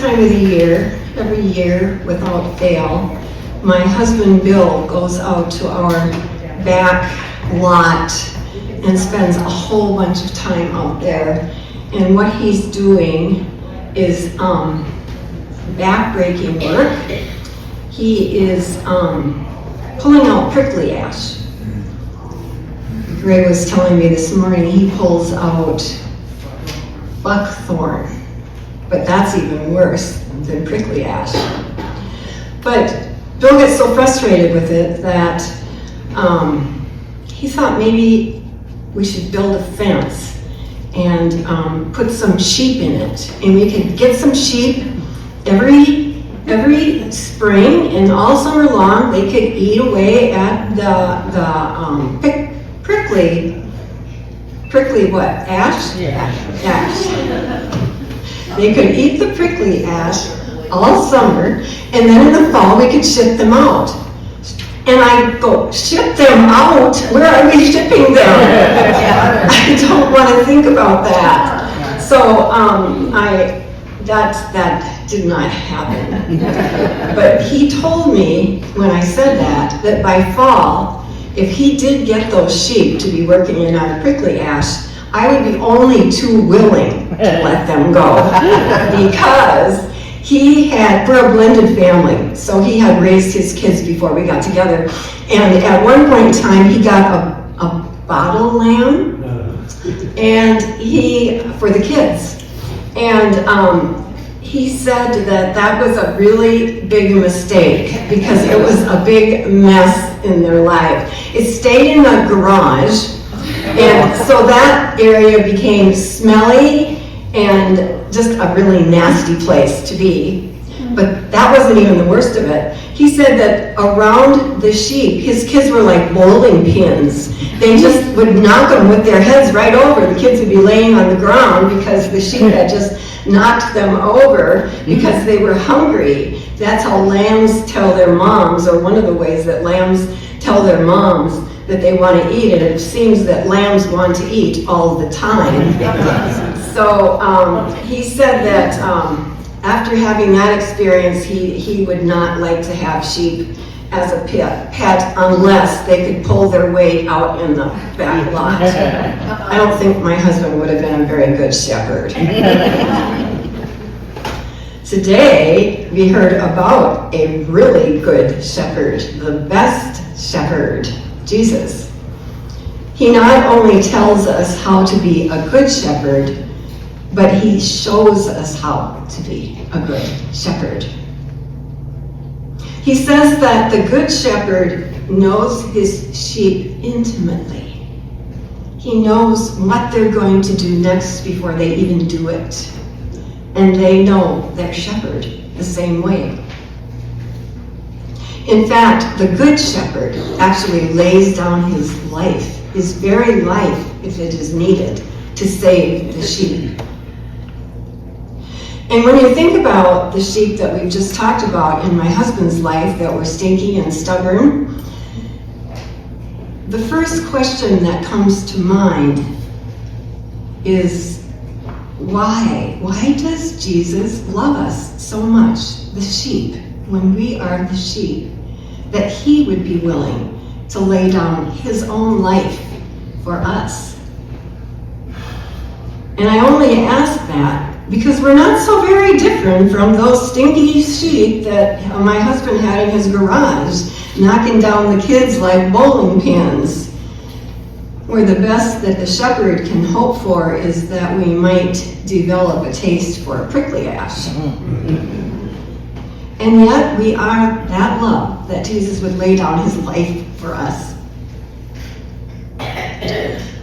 time of the year, every year without fail, my husband Bill goes out to our back lot and spends a whole bunch of time out there. And what he's doing is back-breaking work. He is pulling out prickly ash. Greg was telling me this morning he pulls out buckthorn, but that's even worse than prickly ash. But Bill gets so frustrated with it that he thought maybe we should build a fence and put some sheep in it, and we could get some sheep every spring, and all summer long they could eat away at the prickly what? Ash? Yeah. Ash. They could eat the prickly ash all summer, and then in the fall we could ship them out. And I go, ship them out? Where are we shipping them? I don't want to think about that. So that did not happen. But he told me when I said that by fall, if he did get those sheep to be working in our prickly ash, I would be only too willing to let them go. Because we're a blended family, so he had raised his kids before we got together. And at one point in time, he got a bottle lamb and for the kids. And he said that was a really big mistake because it was a big mess in their life. It stayed in the garage, and so that area became smelly and just a really nasty place to be. But that wasn't even the worst of it. He said that around the sheep, his kids were like bowling pins. They just would knock them with their heads right over. The kids would be laying on the ground because the sheep had just knocked them over because they were hungry. That's how lambs tell their moms, or one of the ways that lambs tell their moms that they want to eat, and it seems that lambs want to eat all the time. So he said that after having that experience, he would not like to have sheep as a pet unless they could pull their weight out in the back lot. I don't think my husband would have been a very good shepherd. Today, we heard about a really good shepherd, the best shepherd, Jesus. He not only tells us how to be a good shepherd, but he shows us how to be a good shepherd. He says that the good shepherd knows his sheep intimately. He knows what they're going to do next before they even do it. And they know their shepherd the same way. In fact, the good shepherd actually lays down his life, his very life, if it is needed, to save the sheep. And when you think about the sheep that we've just talked about in my husband's life that were stinky and stubborn, the first question that comes to mind is, why? Why does Jesus love us so much, the sheep, when we are the sheep, that he would be willing to lay down his own life for us? And I only ask that because we're not so very different from those stinky sheep that my husband had in his garage, knocking down the kids like bowling pins. Where the best that the shepherd can hope for is that we might develop a taste for prickly ash. And yet we are that love that Jesus would lay down his life for us.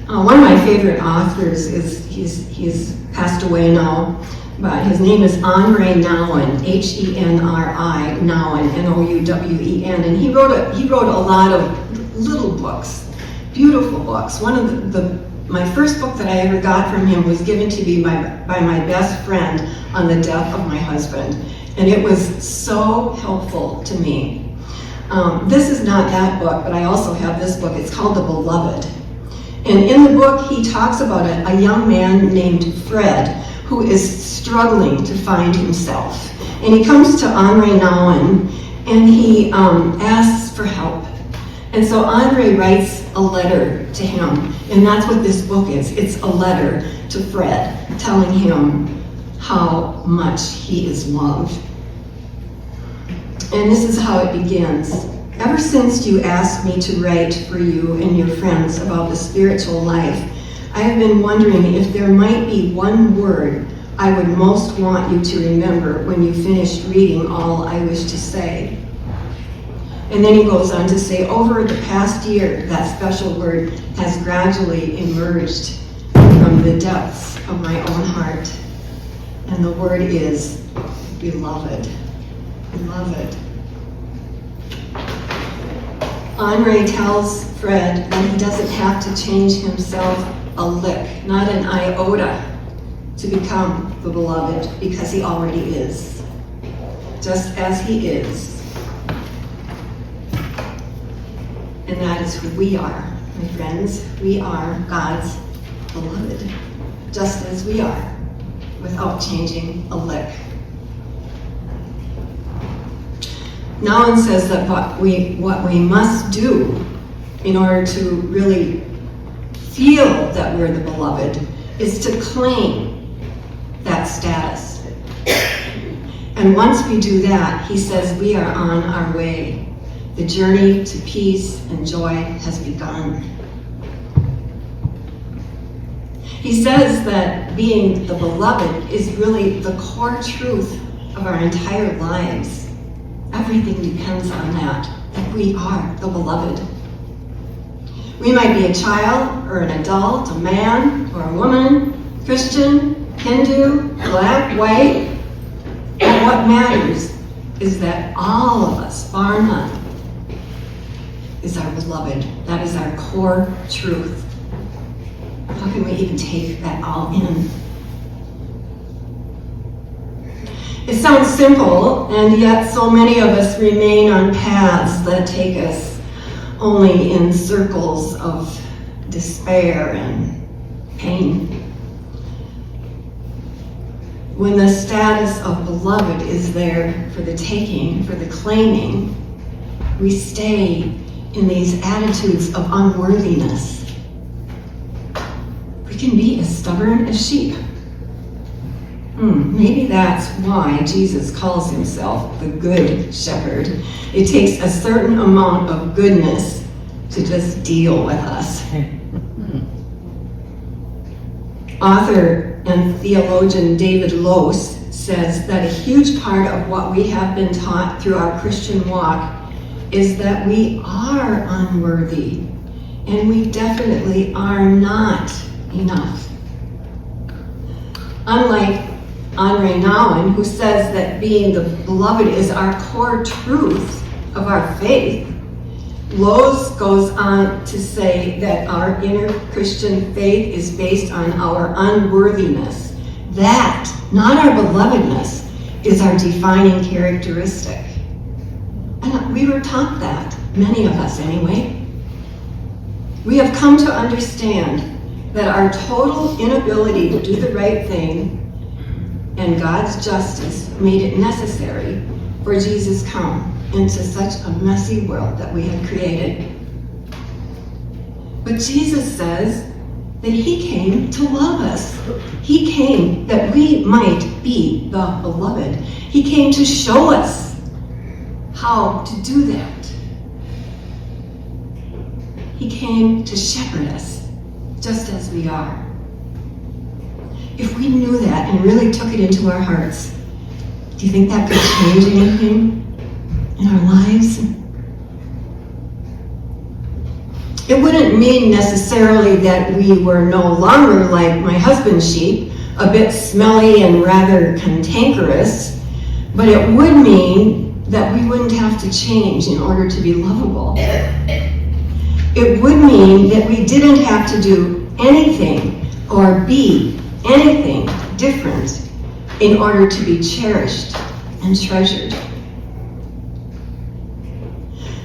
One of my favorite authors he's passed away now, but his name is Henri Nouwen, Henri Nouwen, Nouwen, and he wrote a lot of little books, beautiful books. One of my first book that I ever got from him was given to me by my best friend on the death of my husband, and it was so helpful to me. This is not that book, but I also have this book. It's called The Beloved. And in the book, he talks about a young man named Fred, who is struggling to find himself. And he comes to Henri Nouwen, and he asks for help. And so Henri writes a letter to him, and that's what this book is. It's a letter to Fred, telling him how much he is loved. And this is how it begins. Ever since you asked me to write for you and your friends about the spiritual life, I have been wondering if there might be one word I would most want you to remember when you finished reading all I wish to say. And then he goes on to say, over the past year, that special word has gradually emerged from the depths of my own heart. And the word is beloved. Beloved. Henri tells Fred that he doesn't have to change himself a lick, not an iota, to become the beloved, because he already is, just as he is. And that is who we are, my friends. We are God's beloved, just as we are, without changing a lick. Nouwen says that what we must do in order to really feel that we're the beloved is to claim that status. And once we do that, he says we are on our way. The journey to peace and joy has begun. He says that being the beloved is really the core truth of our entire lives. Everything depends on that we are the beloved. We might be a child or an adult, a man or a woman, Christian, Hindu, black, white, but what matters is that all of us, bar none, is our beloved. That is our core truth. How can we even take that all in? It sounds simple, and yet so many of us remain on paths that take us only in circles of despair and pain. When the status of beloved is there for the taking, for the claiming, we stay in these attitudes of unworthiness. We can be as stubborn as sheep. Maybe that's why Jesus calls himself the Good Shepherd. It takes a certain amount of goodness to just deal with us. Author and theologian David Lose says that a huge part of what we have been taught through our Christian walk is that we are unworthy, and we definitely are not enough. Unlike Henri Nouwen, who says that being the beloved is our core truth of our faith, Lose goes on to say that our inner Christian faith is based on our unworthiness. That, not our belovedness, is our defining characteristic. And we were taught that, many of us anyway. We have come to understand that our total inability to do the right thing and God's justice made it necessary for Jesus to come into such a messy world that we had created. But Jesus says that he came to love us. He came that we might be the beloved. He came to show us how to do that. He came to shepherd us, just as we are. If we knew that and really took it into our hearts, do you think that could change anything in our lives? It wouldn't mean necessarily that we were no longer like my husband's sheep, a bit smelly and rather cantankerous, but it would mean that we wouldn't have to change in order to be lovable. It would mean that we didn't have to do anything or be anything different in order to be cherished and treasured.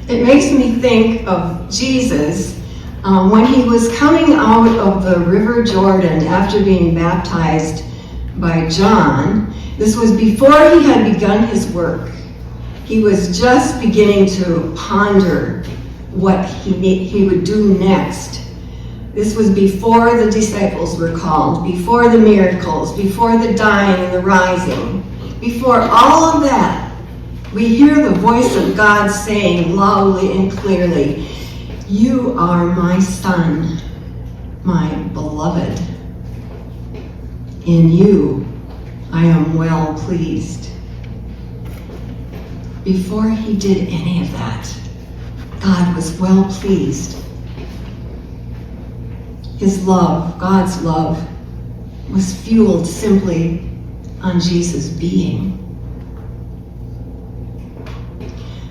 It makes me think of Jesus when he was coming out of the River Jordan after being baptized by John. This was before he had begun his work. He was just beginning to ponder what he would do next. This was before the disciples were called, before the miracles, before the dying and the rising. Before all of that, we hear the voice of God saying loudly and clearly, "You are my Son, my beloved. In you I am well pleased." Before he did any of that, God was well pleased. His love, God's love, was fueled simply on Jesus' being.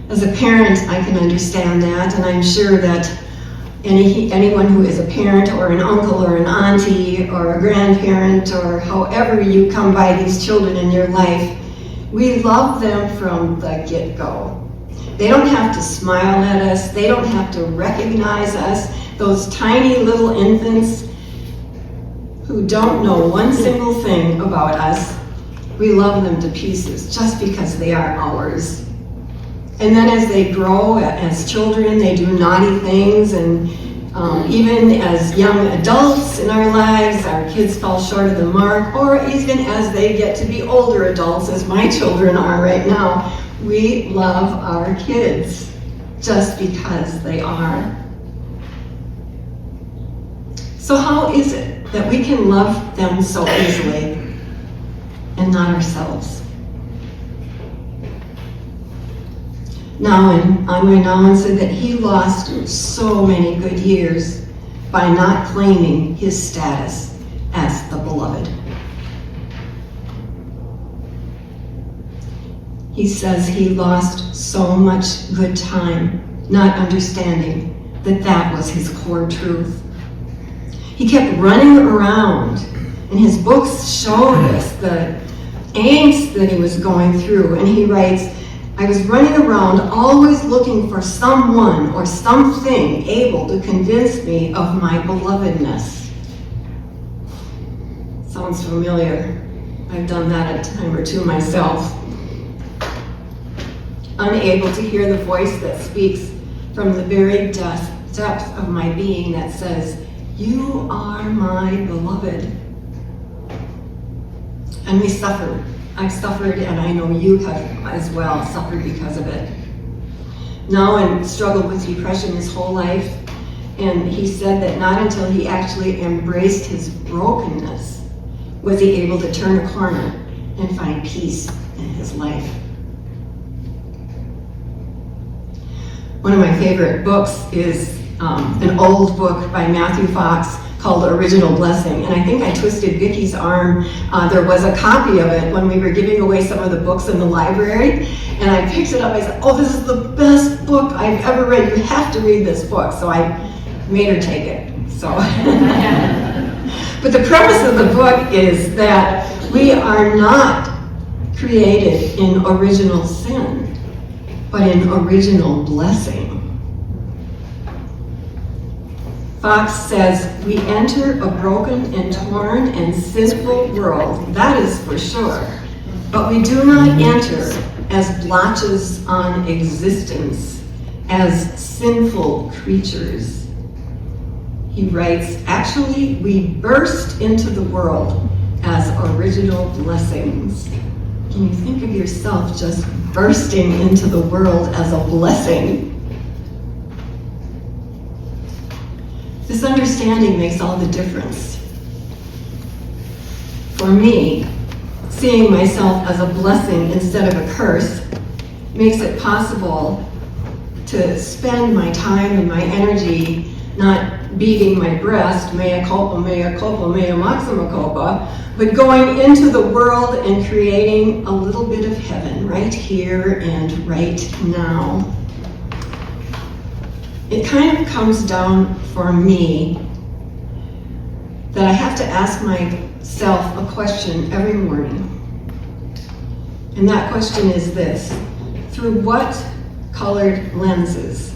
As a parent, I can understand that, and I'm sure that anyone who is a parent or an uncle or an auntie or a grandparent or however you come by these children in your life, we love them from the get-go. They don't have to smile at us. They don't have to recognize us. Those tiny little infants who don't know one single thing about us, we love them to pieces just because they are ours. And then as they grow as children, they do naughty things, and even as young adults in our lives, our kids fall short of the mark, or even as they get to be older adults, as my children are right now, we love our kids just because they are. So how is it that we can love them so easily and not ourselves? Henri Nouwen said that he lost so many good years by not claiming his status as the beloved. He says he lost so much good time not understanding that that was his core truth. He kept running around, and his books showed us the angst that he was going through, and he writes, "I was running around always looking for someone or something able to convince me of my belovedness." Sounds familiar. I've done that a time or two myself. Unable to hear the voice that speaks from the very depth of my being that says, "You are my beloved." And we suffer. I've suffered, and I know you have as well suffered because of it. Nouwen struggled with depression his whole life, and he said that not until he actually embraced his brokenness was he able to turn a corner and find peace in his life. One of my favorite books is an old book by Matthew Fox called Original Blessing, and I think I twisted Vicky's arm. There was a copy of it when we were giving away some of the books in the library, and I picked it up. I said, "Oh, this is the best book I've ever read. You have to read this book." So I made her take it. So, but the premise of the book is that we are not created in original sin, but in original blessing. Fox says, "We enter a broken and torn and sinful world, that is for sure, but we do not enter as blotches on existence, as sinful creatures." He writes, "Actually, we burst into the world as original blessings." Can you think of yourself just bursting into the world as a blessing? This understanding makes all the difference. For me, seeing myself as a blessing instead of a curse makes it possible to spend my time and my energy not beating my breast, mea culpa, mea maxima culpa, but going into the world and creating a little bit of heaven right here and right now. It kind of comes down for me that I have to ask myself a question every morning. And that question is this: through what colored lenses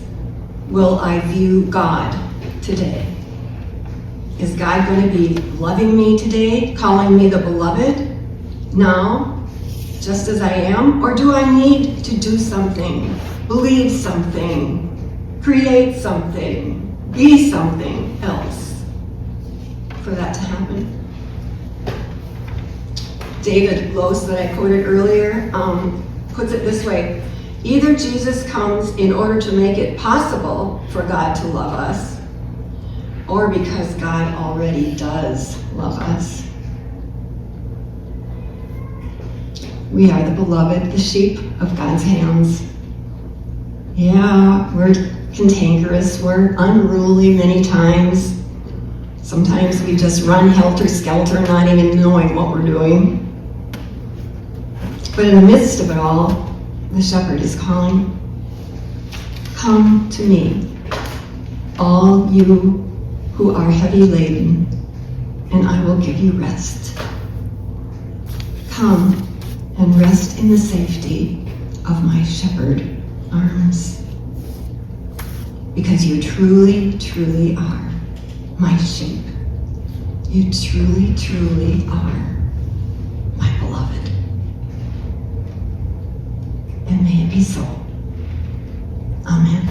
will I view God today? Is God going to be loving me today, calling me the beloved? now, just as I am? Or do I need to do something, believe something, create something, be something else for that to happen? David Lose, that I quoted earlier, puts it this way: either Jesus comes in order to make it possible for God to love us, or because God already does love us. We are the beloved, the sheep of God's hands. Yeah, we're cantankerous, we're unruly many times. Sometimes we just run helter-skelter, not even knowing what we're doing. But in the midst of it all, the shepherd is calling, "Come to me, all you who are heavy laden, and I will give you rest. Come and rest in the safety of my shepherd arms, because you truly, truly are my sheep. You truly, truly are my beloved." And may it be so. Amen.